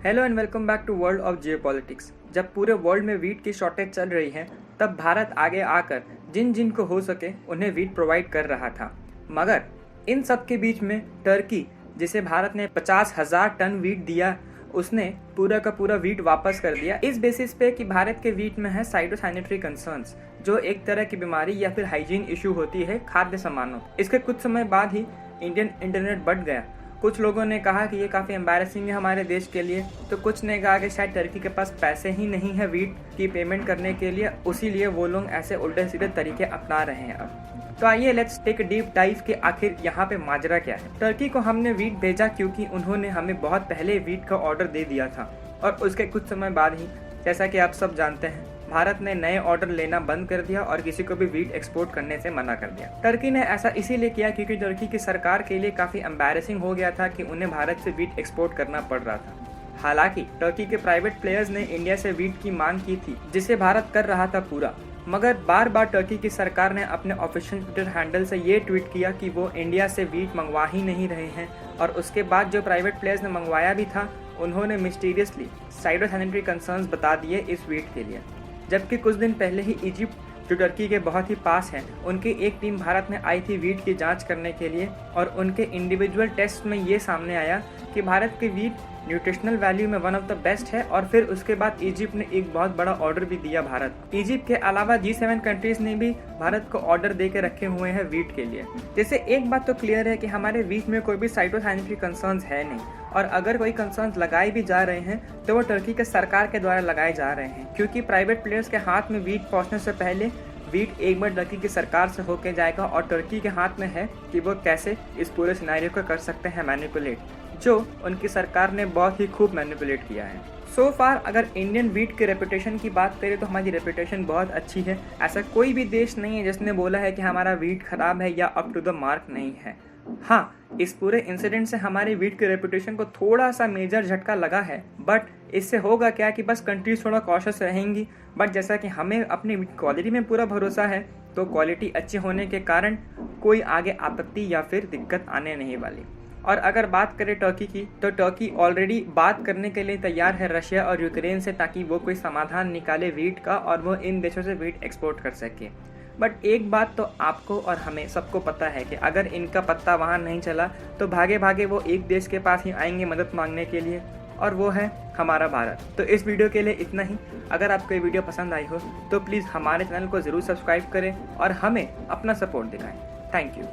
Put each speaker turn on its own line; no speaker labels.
Hello and welcome back to world of geopolitics. जब पूरे world में वीट की शॉर्टेज चल रही है तब भारत आगे आकर जिन जिन को हो सके उन्हें वीट प्रोवाइड कर रहा था। मगर इन सब के बीच में टर्की, जिसे भारत ने 50,000 टन वीट दिया, उसने पूरा का पूरा वीट वापस कर दिया इस बेसिस पे कि भारत के वीट में है साइटोसैनिटरी कंसर्न्स, जो एक तरह की बीमारी या फिर हाइजीन इशू होती है खाद्य सामानों। इसके कुछ समय बाद ही इंडियन इंटरनेट बढ़ गया। कुछ लोगों ने कहा कि ये काफ़ी एम्बैरेसिंग है हमारे देश के लिए, तो कुछ ने कहा कि शायद टर्की के पास पैसे ही नहीं है वीट की पेमेंट करने के लिए, उसीलिए वो लोग ऐसे उल्टे सीधे तरीके अपना रहे हैं अब। तो आइए लेट्स टेक डीप डाइव कि आखिर यहाँ पे माजरा क्या है। टर्की को हमने वीट भेजा क्योंकि उन्होंने हमें बहुत पहले वीट का ऑर्डर दे दिया था और उसके कुछ समय बाद ही, जैसा कि आप सब जानते हैं, भारत ने नए ऑर्डर लेना बंद कर दिया और किसी को भी वीट एक्सपोर्ट करने से मना कर दिया। टर्की ने ऐसा इसीलिए किया क्योंकि टर्की की सरकार के लिए काफी एम्बैरेसिंग हो गया था कि उन्हें भारत से वीट एक्सपोर्ट करना पड़ रहा था। हालांकि टर्की के प्राइवेट प्लेयर्स ने इंडिया से वीट की मांग की थी, जिसे भारत कर रहा था पूरा। मगर बार बार टर्की की सरकार ने अपने ऑफिशियल ट्विटर हैंडल से ये ट्वीट किया कि वो इंडिया से वीट मंगवा ही नहीं रहे हैं, और उसके बाद जो प्राइवेट प्लेयर्स ने मंगवाया भी था उन्होंने मिस्टीरियसली साइटोसैनिटरी कंसर्न्स बता दिए इस वीट के लिए। जबकि कुछ दिन पहले ही इजिप्ट, जो टर्की के बहुत ही पास है, उनकी एक टीम भारत में आई थी वीट की जांच करने के लिए, और उनके इंडिविजुअल टेस्ट में ये सामने आया कि भारत के वीट न्यूट्रिशनल वैल्यू में वन ऑफ द बेस्ट है। और फिर उसके बाद इजिप्ट ने एक बहुत बड़ा ऑर्डर भी दिया भारत। इजिप्ट के अलावा G7 कंट्रीज ने भी भारत को ऑर्डर दे के रखे हुए हैं वीट के लिए। जैसे एक बात तो क्लियर है कि हमारे वीट में कोई भी साइटोसैनिटरी कंसर्न्स है नहीं, और अगर कोई कंसर्न्स लगाए भी जा रहे हैं तो वो टर्की के सरकार के द्वारा लगाए जा रहे हैं, क्योंकि प्राइवेट प्लेयर्स के हाथ में वीट पहुंचने से पहले वीट एक बार टर्की की सरकार से होके जाएगा, और टर्की के हाथ में है कि वो कैसे इस पूरे सिनेरियो को कर सकते हैं मैनिपुलेट, जो उनकी सरकार ने बहुत ही खूब मैनिपुलेट किया है। सो फार अगर इंडियन वीट के रेपुटेशन की बात करें तो हमारी रेपुटेशन बहुत अच्छी है। ऐसा कोई भी देश नहीं है जिसने बोला है कि हमारा वीट खराब है या अप टू द मार्क नहीं है। हाँ, इस पूरे इंसिडेंट से हमारे वीट के रेपुटेशन को थोड़ा सा मेजर झटका लगा है, बट इससे होगा क्या कि बस कंट्रीज थोड़ा कॉशियस रहेंगी। बट जैसा कि हमें अपनी क्वालिटी में पूरा भरोसा है, तो क्वालिटी अच्छी होने के कारण कोई आगे आपत्ति या फिर दिक्कत आने नहीं वाली। और अगर बात करें टर्की की, तो टर्की ऑलरेडी बात करने के लिए तैयार है रशिया और यूक्रेन से, ताकि वो कोई समाधान निकाले वीट का और वो इन देशों से वीट एक्सपोर्ट कर सके। बट एक बात तो आपको और हमें सबको पता है कि अगर इनका पत्ता वहाँ नहीं चला तो भागे भागे वो एक देश के पास ही आएंगे मदद मांगने के लिए, और वो है हमारा भारत। तो इस वीडियो के लिए इतना ही। अगर आपको ये वीडियो पसंद आई हो तो प्लीज़ हमारे चैनल को ज़रूर सब्सक्राइब करें और हमें अपना सपोर्ट दिखाएं। Thank you.